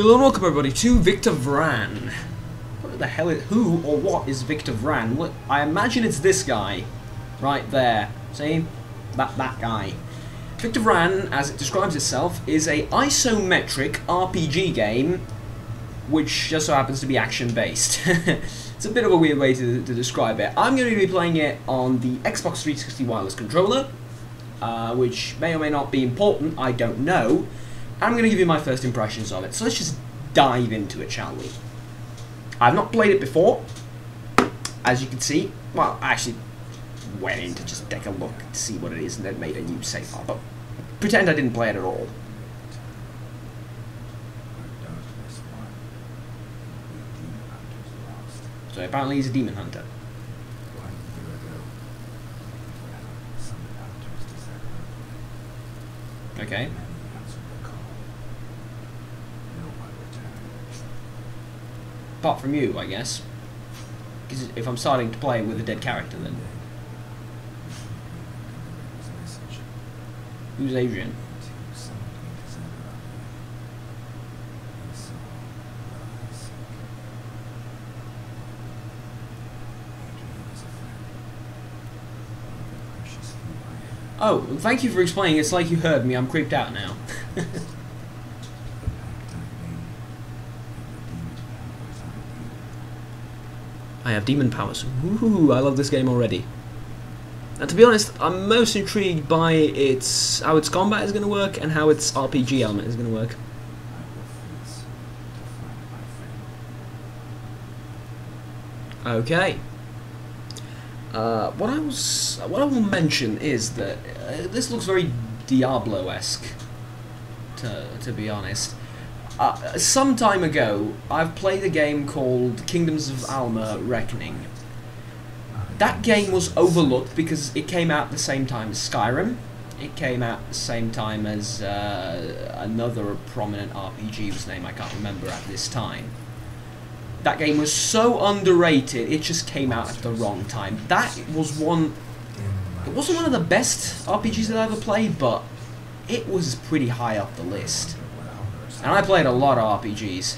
Hello and welcome everybody to Victor Vran. What the hell is, who or what is Victor Vran? Look, I imagine it's this guy. Right there. See? That guy. Victor Vran, as it describes itself, is a isometric RPG game which just so happens to be action-based. It's a bit of a weird way to describe it. I'm going to be playing it on the Xbox 360 wireless controller, which may or may not be important, I don't know. I'm going to give you my first impressions of it, so let's just dive into it, shall we? I've not played it before, as you can see. Well, I actually went in to just take a look to see what it is and then made a new save file, but pretend I didn't play it at all. So apparently he's a demon hunter. Okay. Apart from you, I guess. Because if I'm starting to play with a dead character, then... Who's Adrian? Oh, thank you for explaining. It's like you heard me. I'm creeped out now. I have demon powers. Ooh, I love this game already. And to be honest, I'm most intrigued by how its combat is going to work and how its RPG element is going to work. Okay. What I will mention is that this looks very Diablo-esque, to be honest. Some time ago, I've played a game called Kingdoms of Alma Reckoning. That game was overlooked because it came out at the same time as Skyrim. It came out at the same time as another prominent RPG whose name I can't remember at this time. That game was so underrated, it just came out at the wrong time. That was one... It wasn't one of the best RPGs that I ever played, but it was pretty high up the list. And I played a lot of RPGs.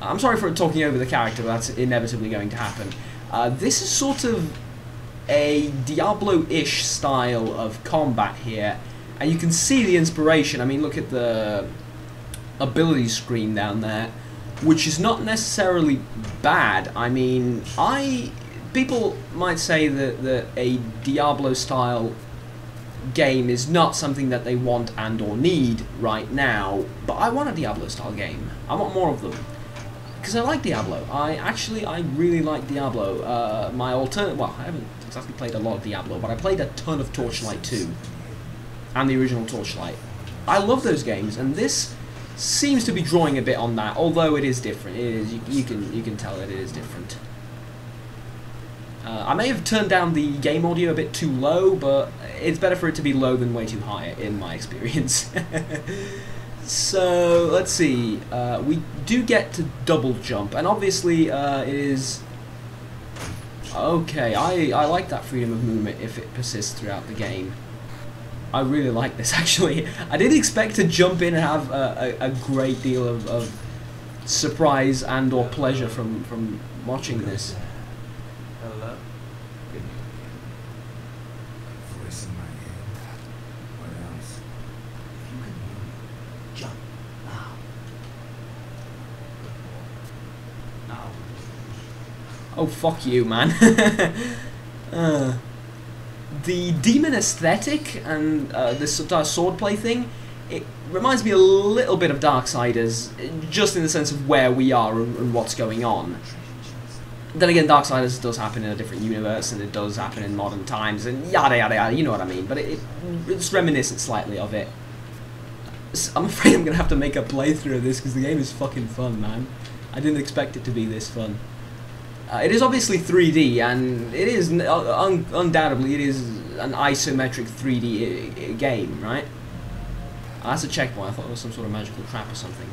I'm sorry for talking over the character, but that's inevitably going to happen. This is sort of a Diablo-ish style of combat here, and you can see the inspiration. I mean, look at the ability screen down there, which is not necessarily bad. I mean, people might say that a Diablo-style game is not something that they want and or need right now, but I want a Diablo-style game. I want more of them. Because I like Diablo. I really like Diablo. Well, I haven't exactly played a lot of Diablo, but I played a ton of Torchlight 2. And the original Torchlight. I love those games, and this seems to be drawing a bit on that, although it is different. It is, you can tell that it is different. I may have turned down the game audio a bit too low, but it's better for it to be low than way too high, in my experience. So, let's see. We do get to double jump, and obviously it is... Okay, I like that freedom of movement if it persists throughout the game. I really like this, actually. I didn't expect to jump in and have a great deal of surprise and or pleasure from watching this. Hello? Good evening. Voice in my head. What else? If you can hear me, jump now. Now. Oh, fuck you, man. The demon aesthetic and this sort of swordplay thing, it reminds me a little bit of Darksiders, just in the sense of where we are and what's going on. Then again, Darksiders does happen in a different universe, and it does happen in modern times, and yada yada yada, you know what I mean, but it's reminiscent slightly of it. I'm afraid I'm going to have to make a playthrough of this, because the game is fucking fun, man. I didn't expect it to be this fun. It is obviously 3D, and it is, undoubtedly, it is an isometric 3D game, right? That's a checkpoint. I thought it was some sort of magical trap or something.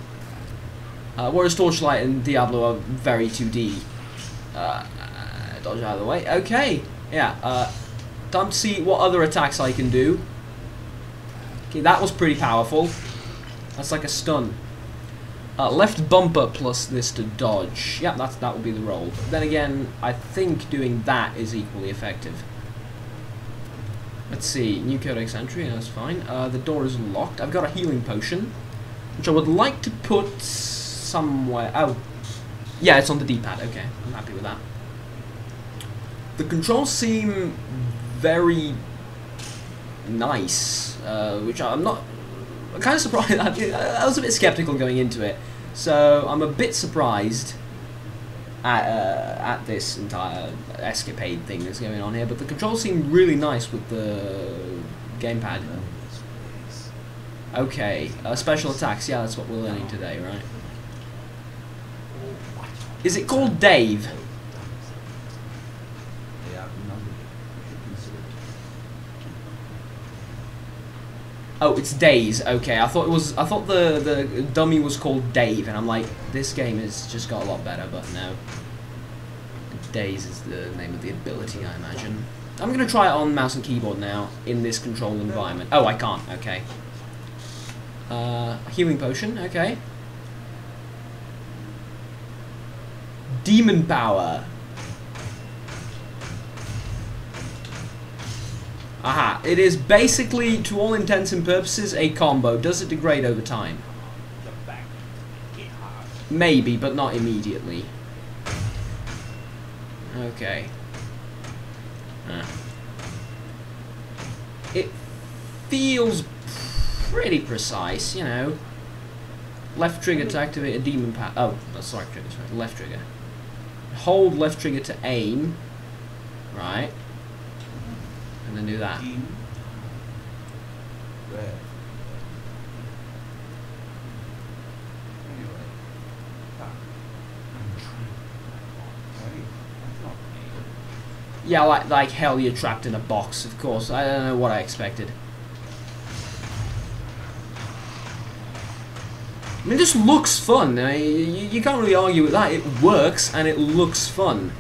Whereas Torchlight and Diablo are very 2D. Dodge out of the way. Okay, yeah. Time to see what other attacks I can do. Okay, that was pretty powerful. That's like a stun. Left bumper plus this to dodge. Yeah, that would be the roll. Then again, I think doing that is equally effective. Let's see, new codex entry, that's fine. The door is locked. I've got a healing potion, which I would like to put somewhere. Oh, yeah, it's on the D-pad. Okay, I'm happy with that. The controls seem very nice, which I'm kind of surprised. I was a bit skeptical going into it, so I'm a bit surprised at this entire escapade thing that's going on here. But the controls seem really nice with the gamepad. Okay, special attacks. Yeah, that's what we're learning today, right? Is it called Dave? Oh, it's Days. Okay, I thought the dummy was called Dave, and I'm like, this game has just got a lot better, but no. Days is the name of the ability, I imagine. I'm gonna try it on mouse and keyboard now in this control environment. Oh, I can't. Okay. Healing potion. Okay. Demon power. Aha, it is basically, to all intents and purposes, a combo. Does it degrade over time? Maybe, but not immediately. Okay. It feels pretty precise, you know. Left trigger to activate a demon power. Oh, that's right trigger, sorry. Left trigger. Hold left trigger to aim. Right. And then do that. Yeah, like hell, you're trapped in a box, of course. I don't know what I expected. I mean, this looks fun. I mean, you can't really argue with that. It works, and it looks fun.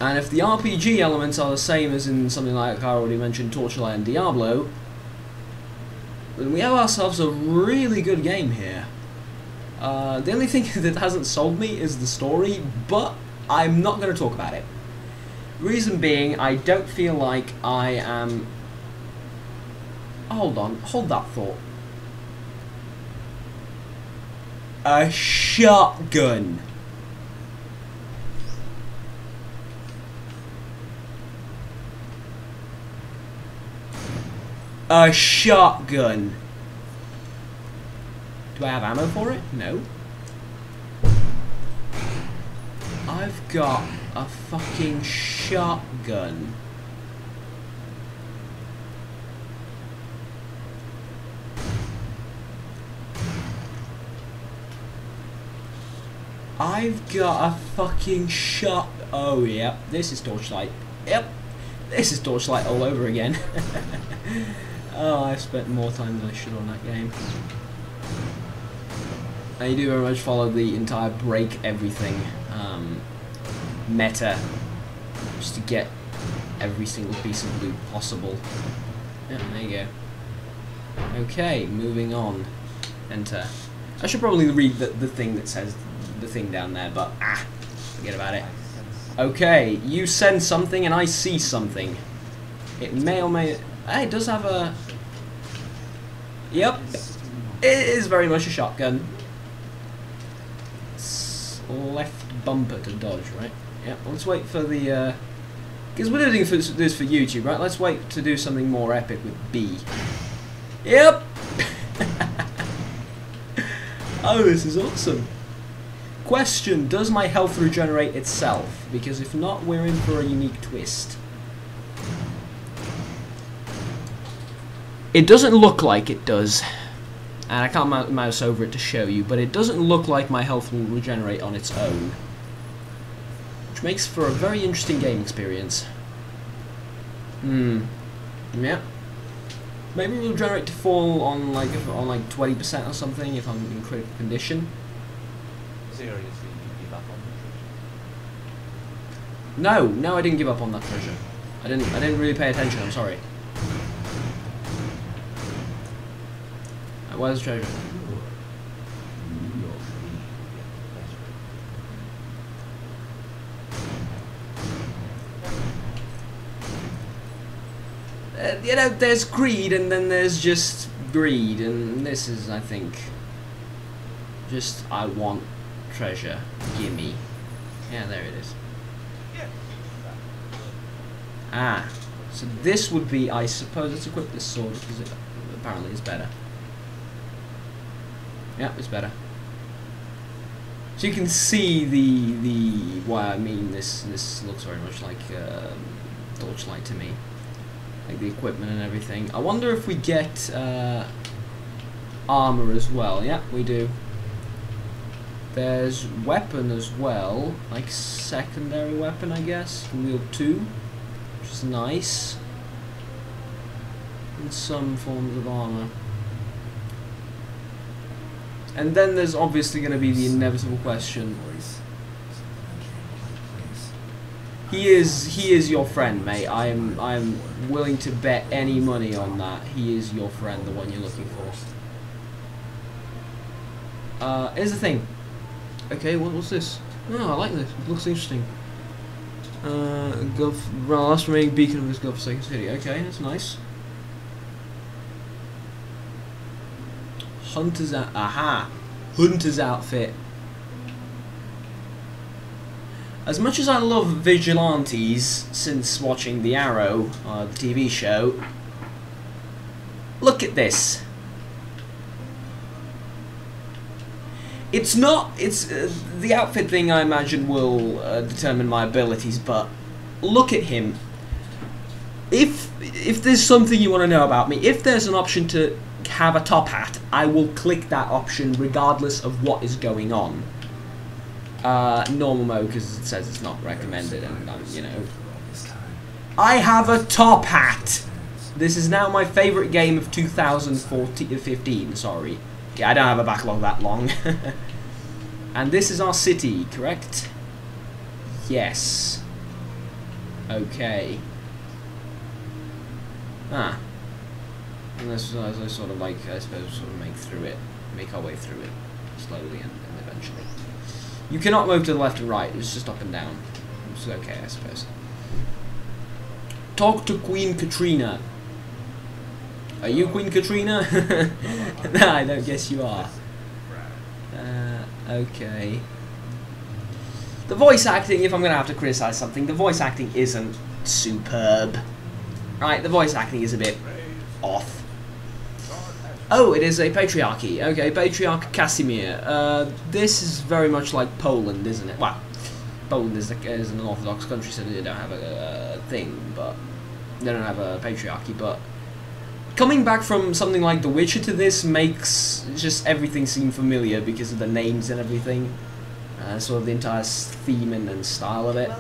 And if the RPG elements are the same as in something like I already mentioned, Torchlight and Diablo, then we have ourselves a really good game here. The only thing that hasn't sold me is the story, but I'm not going to talk about it. Reason being, I don't feel like I am... Hold on, hold that thought. A shotgun. A shotgun. Do I have ammo for it? No. I've got a fucking shotgun. I've got a fucking shot. Oh, yeah. This is Torchlight. Yep. This is Torchlight all over again. Oh, I've spent more time than I should on that game. And you do very much follow the entire break everything meta, just to get every single piece of loot possible. Yeah, there you go. Okay, moving on. Enter. I should probably read the thing that says the thing down there, but forget about it. Okay, you send something and I see something. It may or may... it does have a... Yep. It is very much a shotgun. It's left bumper to dodge, right? Yep, let's wait for the... because we're doing this for YouTube, right? Let's wait to do something more epic with B. Yep! Oh, this is awesome. Question, does my health regenerate itself? Because if not, we're in for a unique twist. It doesn't look like it does. And I can't mouse over it to show you, but it doesn't look like my health will regenerate on its own. Which makes for a very interesting game experience. Yeah. Maybe we'll regenerate to full on like 20% or something if I'm in critical condition. Seriously, you give up on the treasure? No, I didn't give up on that treasure. I didn't really pay attention, I'm sorry. Where's the treasure? you know, there's greed and then there's just greed, and this is, I think, just I want treasure. Gimme. Yeah, there it is. Ah, so this would be, I suppose, let's equip this sword because it apparently is better. Yeah, it's better. So you can see the why I mean this looks very much like torchlight to me, like the equipment and everything. I wonder if we get armor as well. Yeah, we do. There's weapon as well, like secondary weapon, I guess. Can wield 2, which is nice. And some forms of armor. And then there's obviously going to be the inevitable question. He is your friend, mate. I'm willing to bet any money on that. He is your friend, the one you're looking for. Here's the thing. Okay, what's this? Oh, I like this. It looks interesting. Last remaining beacon of this godforsaken city. Okay, that's nice. Hunter's Hunter's outfit. As much as I love vigilantes since watching The Arrow, the TV show, look at this. It's not. It's the outfit thing. I imagine will determine my abilities, but look at him. If there's something you want to know about me, if there's an option to have a top hat, I will click that option regardless of what is going on. Normal mode because it says it's not recommended, and you know. I have a top hat. This is now my favorite game of 2015. Sorry. Yeah, I don't have a backlog that long. And this is our city, correct? Yes. Okay. Ah. And this is I sort of like, I suppose, sort of make our way through it slowly and eventually. You cannot move to the left and right, it's just up and down. Which is okay, I suppose. Talk to Queen Katrina. Are you Queen Katrina? No, I don't guess you are. Okay. The voice acting, if I'm going to have to criticize something, the voice acting isn't superb. Right, the voice acting is a bit off. Oh, it is a patriarchy. Okay, Patriarch Casimir. This is very much like Poland, isn't it? Well, Poland is an Orthodox country, so they don't have a thing, but they don't have a patriarchy, but coming back from something like The Witcher to this makes just everything seem familiar because of the names and everything. Sort of the entire theme and style of it.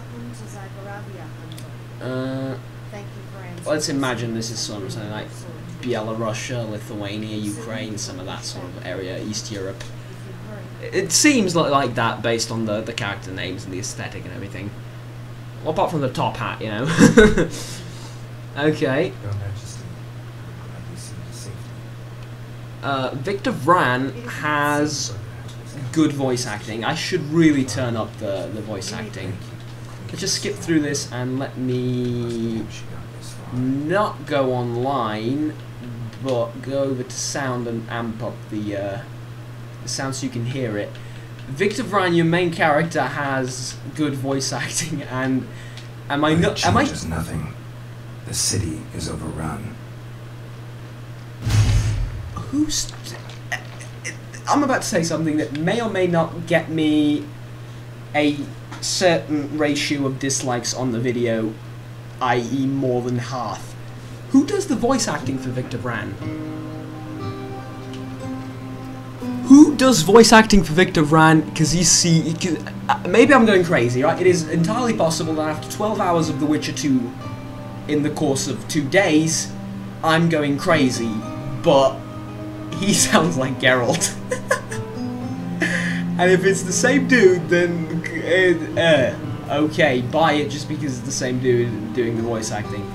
Let's imagine this is something like Belarus, Lithuania, Ukraine, some of that sort of area, East Europe. It seems like that based on the character names and the aesthetic and everything. Well, apart from the top hat, you know. Okay. Victor Vran has good voice acting. I should really turn up the voice acting. Let's just skip through this and let me not go online, but go over to sound and amp up the sound so you can hear it. Victor Vran, your main character, has good voice acting, and am I nothing. The city is overrun. I'm about to say something that may or may not get me a certain ratio of dislikes on the video, i.e. more than half. Who does the voice acting for Victor Vran? Who does voice acting for Victor Vran? Because you see, maybe I'm going crazy, right? It is entirely possible that after 12 hours of The Witcher 2 in the course of 2 days, I'm going crazy, but he sounds like Geralt. And if it's the same dude, then okay, buy it just because it's the same dude doing the voice acting.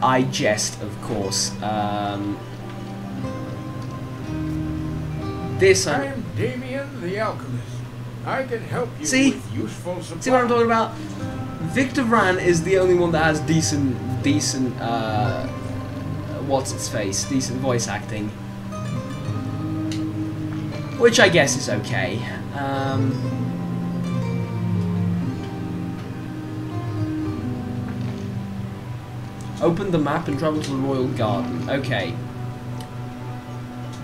I jest, of course. This I am Damien the Alchemist. I can help you with useful supplies. See what I'm talking about? Victor Vran is the only one that has decent what's its face, decent voice acting, which I guess is okay. Open the map and travel to the Royal Garden. Okay.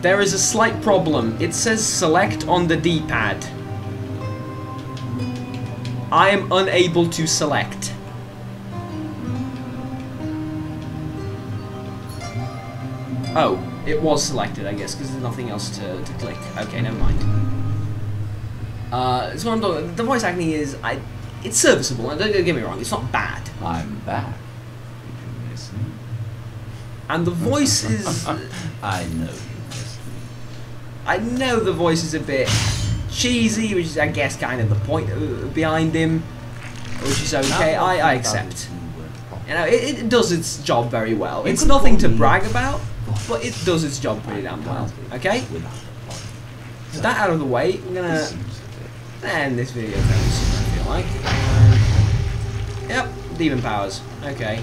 There is a slight problem. It says select on the D-pad. I am unable to select. Oh, it was selected, I guess, because there's nothing else to click. Okay, never mind. So what I'm doing, the voice acting is, it's serviceable, and don't get me wrong, it's not bad. I'm back. Did you miss me? And the voice is... I know you missed me. I know the voice is a bit cheesy, which is, I guess, kind of the point behind him, which is okay. I accept. You know, it does its job very well. It's nothing to brag about, but it does its job pretty damn well. Okay? So that out of the way, I'm gonna end this video fairly soon, I feel like. Yep, demon powers. Okay.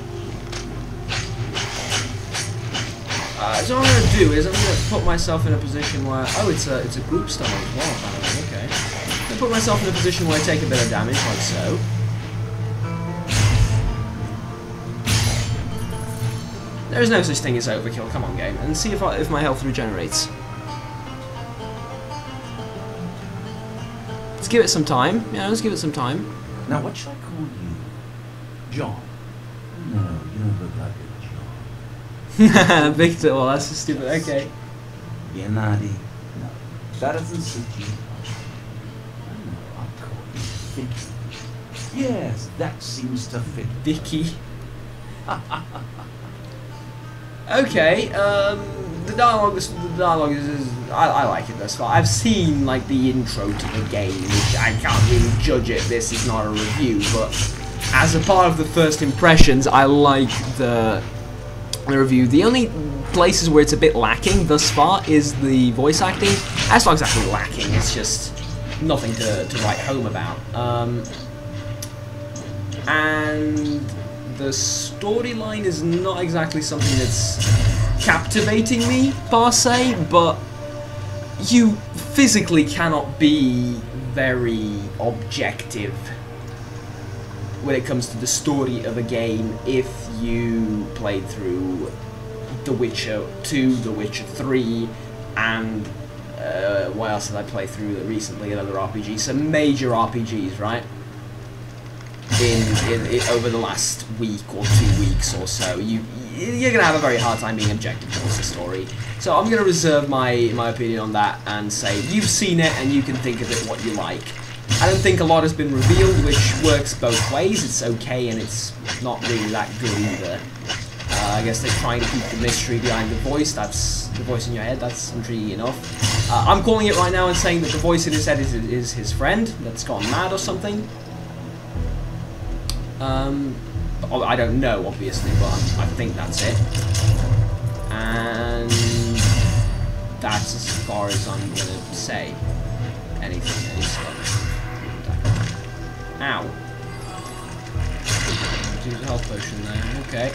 So what I'm going to do is I'm going to put myself in a position where... Oh, it's a group style as well, apparently. Okay. I'm going to put myself in a position where I take a bit of damage, like so. There is no such thing as overkill. Come on, game. And see if my health regenerates. Let's give it some time. Yeah, let's give it some time. Now, what should I call you? John? No, you don't look like a John. Victor, well, that's just stupid. Okay. Gennady. No, that doesn't suit you. I know, I'll call you Vicky. Yes, that seems to fit. Vicky. Okay, the dialogue is I like it thus far. I've seen like the intro to the game, which I can't really judge it. This is not a review, but as a part of the first impressions, I like the review. The only places where it's a bit lacking thus far is the voice acting. That's not exactly lacking. It's just nothing to write home about. And the storyline is not exactly something that's captivating me, per se, but you physically cannot be very objective when it comes to the story of a game if you played through The Witcher 2, The Witcher 3, and what else did I play through recently? Another RPG, some major RPGs, right? In over the last week or 2 weeks or so, you're gonna have a very hard time being objective towards the story. So I'm gonna reserve my opinion on that and say you've seen it and you can think of it what you like. I don't think a lot has been revealed, which works both ways. It's okay and it's not really that good either. I guess they're trying to keep the mystery behind the voice. That's the voice in your head. That's intriguing enough. I'm calling it right now and saying that the voice in his head is his friend that's gone mad or something. I don't know, obviously, but I think that's it. And that's as far as I'm gonna say anything that is stuff. Ow. Use a health potion there. Okay.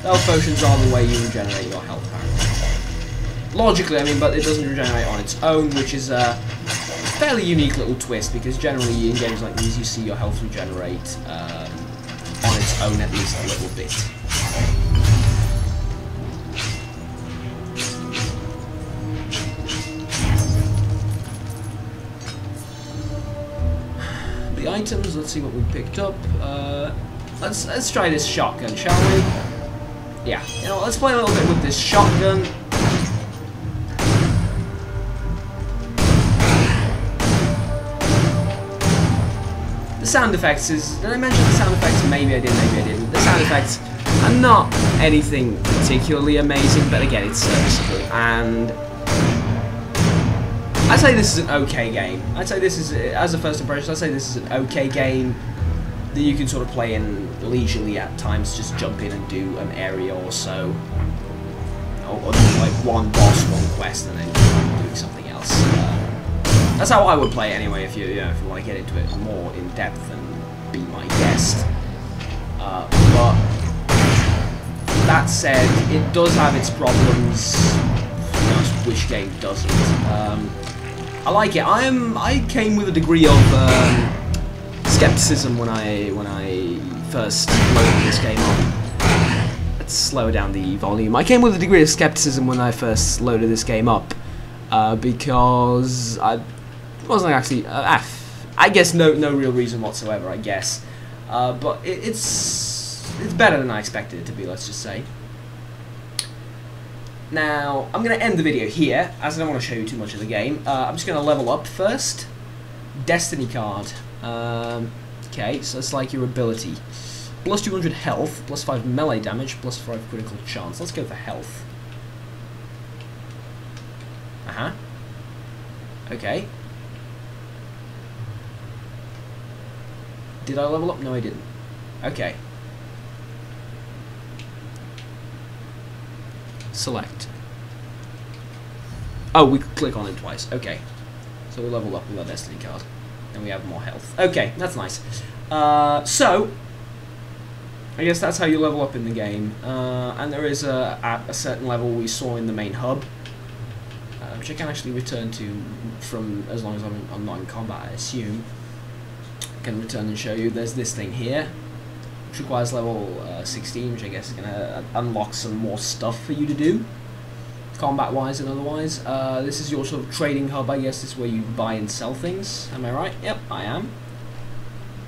Health potions are the way you regenerate your health, apparently. Logically, I mean, but it doesn't regenerate on its own, which is a fairly unique little twist, because generally in games like these you see your health regenerate on its own at least a little bit. The items, let's see what we picked up. Let's try this shotgun, shall we? Yeah, you know, let's play a little bit with this shotgun. The sound effects did I mention the sound effects? Maybe I did, maybe I didn't. The sound effects are not anything particularly amazing, but again, it's serviceable. And I'd say this is an okay game. I'd say this is, as a first impression, I'd say this is an okay game that you can sort of play in leisurely at times, just jump in and do an area or so. Or do like one boss, one quest, and then doing something else. That's how I would play it anyway, if you want to get into it more in depth and be my guest. But that said, it does have its problems. Which game doesn't? I like it. I came with a degree of skepticism when I first loaded this game up. Let's slow down the volume. I came with a degree of skepticism when I first loaded this game up because I wasn't actually. I guess no real reason whatsoever. I guess, but it's better than I expected it to be. Let's just say. Now, I'm going to end the video here, as I don't want to show you too much of the game. I'm just going to level up first. Destiny card. Okay, so it's like your ability. Plus 200 health, plus 5 melee damage, plus 5 critical chance. Let's go for health. Okay. Did I level up? No, I didn't. Okay. Select. Oh, we could click on it twice. Okay. So we level up with our destiny card. And we have more health. Okay, that's nice. So, I guess that's how you level up in the game. And there is a certain level we saw in the main hub. Which I can actually return to from as long as I'm not in combat, I assume. I can return and show you. There's this thing here. Which requires level 16, which I guess is going to unlock some more stuff for you to do, combat-wise and otherwise. This is your sort of trading hub, I guess. This is where you buy and sell things. Am I right? Yep, I am.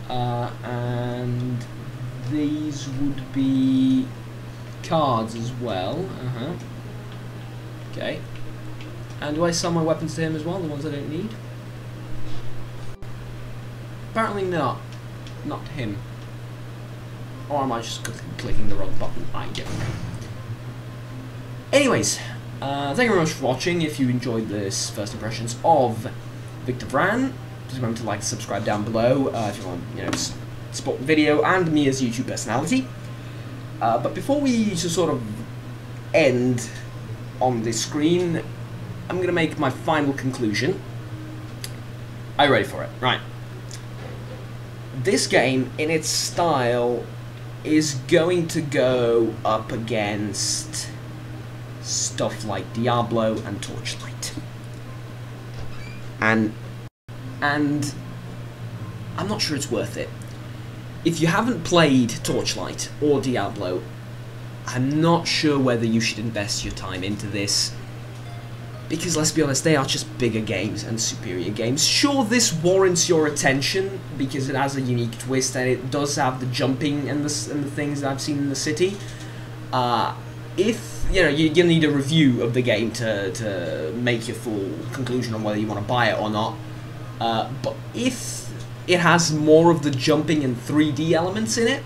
And these would be cards as well. Okay. And do I sell my weapons to him as well, the ones I don't need? Apparently not. Not him. Or am I just clicking the wrong button? I don't know. Anyways, thank you very much for watching. If you enjoyed this first impressions of Victor Vran, please remember to like and subscribe down below if you want, support the video and me as a YouTube personality. But before we just sort of end on this screen, I'm going to make my final conclusion. Are you ready for it? Right. This game, in its style, is going to go up against stuff like Diablo and Torchlight. And I'm not sure it's worth it. If you haven't played Torchlight or Diablo, I'm not sure whether you should invest your time into this. Because let's be honest, they are just bigger games and superior games. Sure, this warrants your attention because it has a unique twist and it does have the jumping and the things that I've seen in the city. If you're gonna need a review of the game to make your full conclusion on whether you want to buy it or not. But if it has more of the jumping and 3D elements in it,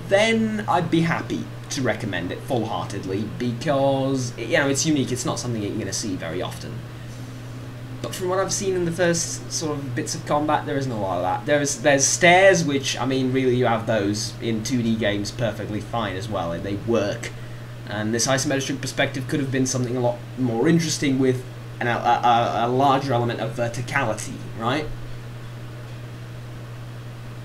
then I'd be happy to recommend it full-heartedly because it's unique. It's not something that you're going to see very often. But from what I've seen in the first sort of bits of combat, there isn't a lot of that. There's stairs, which I mean, really, you have those in 2D games perfectly fine as well. They work, and this isometric perspective could have been something a lot more interesting with a larger element of verticality, right?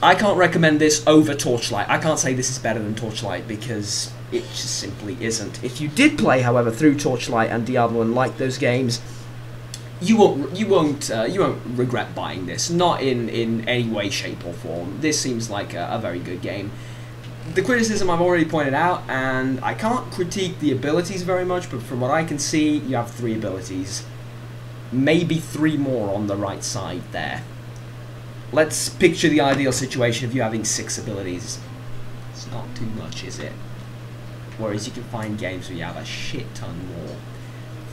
I can't recommend this over Torchlight. I can't say this is better than Torchlight because it just simply isn't. If you did play, however, through Torchlight and Diablo and like those games, you won't regret buying this. Not in any way, shape, or form. This seems like a very good game. The criticism I've already pointed out, and I can't critique the abilities very much, but from what I can see, you have 3 abilities, maybe 3 more on the right side there. Let's picture the ideal situation of you having 6 abilities. It's not too much, is it? Whereas you can find games where you have a shit ton more.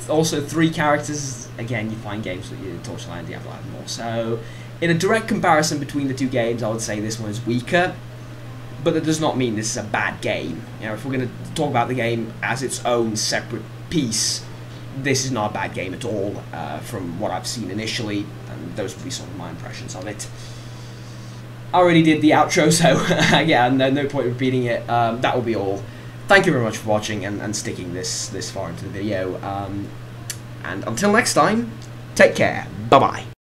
Also, 3 characters, again, you find games where you Torchlight and Diablo have more. So, in a direct comparison between the 2 games, I would say this one is weaker. But that does not mean this is a bad game. If we're going to talk about the game as its own separate piece, this is not a bad game at all, from what I've seen initially, and those would be sort of my impressions of it. I already did the outro, so yeah, no point repeating it. That will be all. Thank you very much for watching and sticking this far into the video. And until next time, take care. Bye-bye.